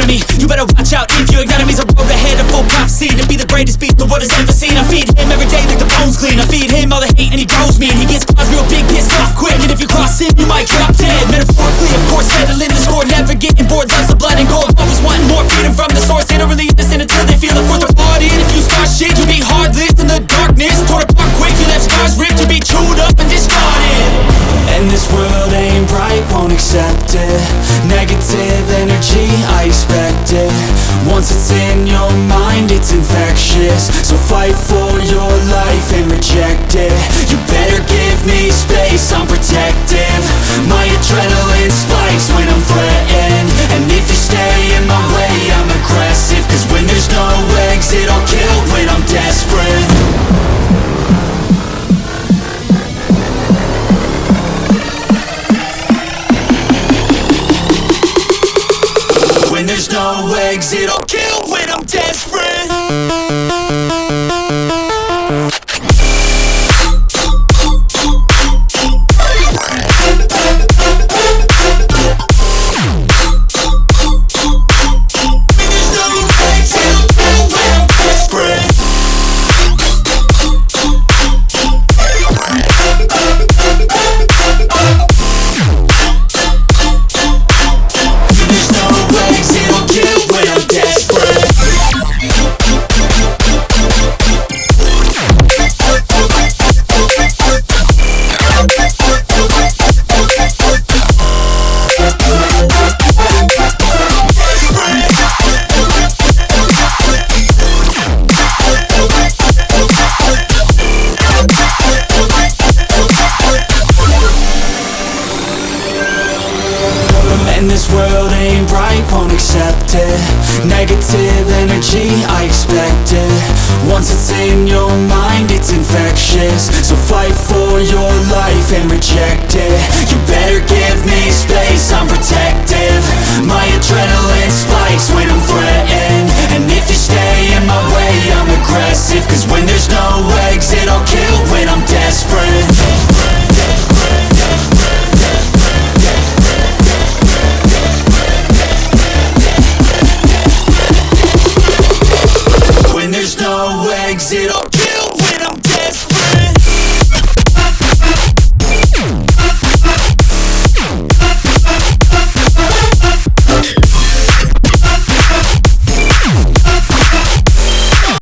enemy. You better watch out if your enemy's a road ahead of full prophecy to be the greatest beast the world has ever seen. I feed him every day like the bones clean. I feed him all the hate and he grows me, and he gets caused real big, pissed off quick. And if you cross him, you might drop dead. Metaphorically, of course, settling the score, never getting bored. Loves the blood and gore, always wanting more. Freedom from the source, they don't really listen until they feel the force. They're bought in. If you start shit, you'll be heartless in the darkness. Torn apart quick, you left scars ripped. You'll be chewed up and discarded. And this world ain't right, won't accept it. Negative energy, I expect it. Once it's in your mind, it's infectious. So fight for your life and reject it. You better give me space, I'm protective. My adrenaline spikes when I'm threatened. And if you stay in my way, I'm aggressive. Cause when there's no exit, I'll kill when I'm desperate. When there's no exit, I'll kill when I'm desperate. And this world ain't right, won't accept it. Negative energy, I expect it. Once it's in your mind, it's infectious. So fight for your life and reject